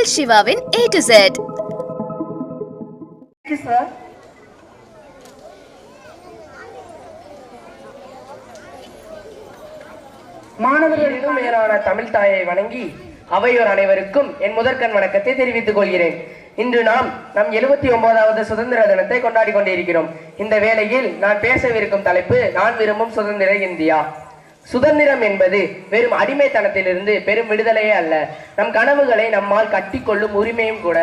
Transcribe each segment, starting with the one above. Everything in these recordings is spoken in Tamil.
உங்கள் சிவாவின் A to Z. மாணவர்களுக்கும் மேலான தமிழ் தாயை வணங்கி அவையோர் அனைவருக்கும் என் முதற்கண் வணக்கத்தை தெரிவித்துக் கொள்கிறேன். இன்று நாம் நம் 79வது சுதந்திர தினத்தை கொண்டாடி கொண்டிருக்கிறோம். இந்த வேளையில் நான் பேசவிருக்கும் தலைப்பு நான் விரும்பும் சுதந்திர இந்தியா. சுதந்திரம் என்பது வெறும் அடிமைத்தனத்திலிருந்து பெரும் விடுதலையே அல்ல, நம் கனவுகளை நம்மால் கட்டிக்கொள்ளும் உரிமையும் கூட.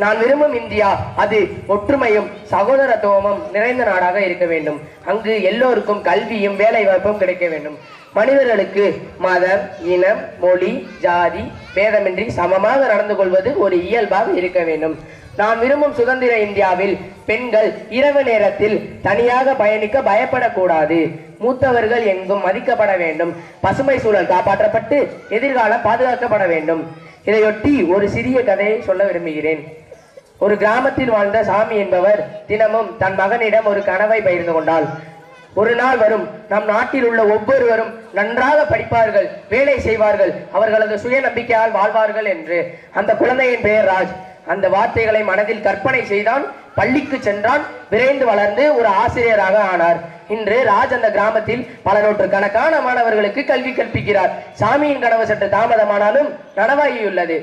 நான் விரும்பும் இந்தியா அது ஒற்றுமையும் சகோதரத்துவமும் நிறைந்த நாடாக இருக்க வேண்டும். அங்கு எல்லோருக்கும் கல்வியும் வேலை வாய்ப்பும் கிடைக்க வேண்டும். மனிதர்களுக்கு மதம், இனம், மொழி, ஜாதி பேதமின்றி சமமாக நடந்து கொள்வது ஒரு இயல்பாக இருக்க வேண்டும். நான் விரும்பும் சுதந்திர இந்தியாவில் பெண்கள் இரவு நேரத்தில் தனியாக பயணிக்க பயப்படக்கூடாது. மூத்தவர்கள் எங்கும் மதிக்கப்பட வேண்டும். பசுமை சூழல் காப்பாற்றப்பட்டு எதிர்காலம் பாதுகாக்கப்பட வேண்டும். இதையொட்டி ஒரு சிறிய கதையை சொல்ல விரும்புகிறேன். ஒரு கிராமத்தில் வாழ்ந்த சாமி என்பவர் தினமும் தன் மகனிடம் ஒரு கனவை பகிர்ந்து கொண்டாள். ஒரு நாள் வரும், நம் நாட்டில் உள்ள ஒவ்வொருவரும் நன்றாக படிப்பார்கள், வேலை செய்வார்கள், அவர்களது சுய நம்பிக்கையால் வாழ்வார்கள் என்று. அந்த குழந்தையின் பெயர் ராஜ். அந்த வார்த்தைகளை மனதில் கற்பனை செய்தான். பள்ளிக்கு சென்றான். விரைந்து வளர்ந்து ஒரு ஆசிரியராக ஆனார். இன்று ராஜ் அந்த கிராமத்தில் பல நூற்றுக்கணக்கான மாணவர்களுக்கு கல்வி கற்பிக்கிறார். சாமியின் கனவு சற்று தாமதமானாலும் நனவாகியுள்ளது.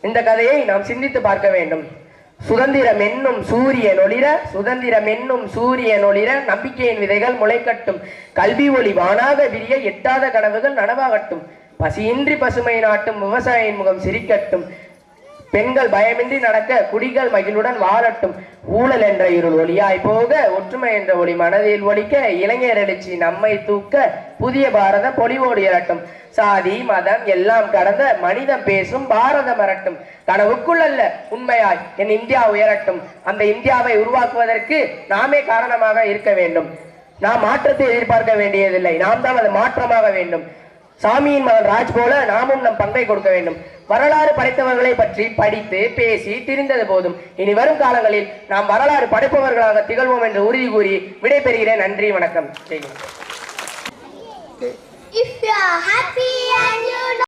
இந்த கதையை நாம் சிந்தித்து பார்க்க வேண்டும். சுதந்திரம் என்னும் சூரியன் ஒளிர, சுதந்திரம் என்னும் சூரியன் ஒளிர, நம்பிக்கையின் விதைகள் முளைக்கட்டும், கல்வி ஒளி வானாக விரிய, எட்டாத கனவுகள் நனவாகட்டும், பசியின்றி பசுமை நாட்டும், விவசாயியின் முகம் சிரிக்கட்டும், பெண்கள் பயமின்றி நடக்க, குடிகள் மகிழுடன் வாழட்டும், ஊழல் என்ற இருள் ஒளியாய் போக, ஒற்றுமை என்ற ஒளி மனதில் ஒலிக்க, இளைஞர் எழுச்சி நம்மை தூக்க, புதிய பாரதம் பொலிவோடு எழட்டும், சாதி மதம் எல்லாம் கடந்த மனிதம் பேசும் பாரதம் வரட்டும், கனவுக்குள் அல்ல உண்மையாய் என் இந்தியா உயரட்டும். அந்த இந்தியாவை உருவாக்குவதற்கு நாமே காரணமாக இருக்க வேண்டும். நாம் மாற்றத்தை எதிர்பார்க்க வேண்டியதில்லை, நாம் தான் அது மாற்றமாக வேண்டும். சாமியின் மகன் ராஜ் போல நாமும் நம் பங்கை கொடுக்க வேண்டும். வரலாறு படைத்தவர்களை பற்றி படித்து பேசி தெரிந்தது போதும். இனி வரும் காலங்களில் நாம் வரலாறு படைப்பவர்களாக திகழ்வோம் என்று உறுதி கூறி விடைபெறுகிறேன். நன்றி, வணக்கம்.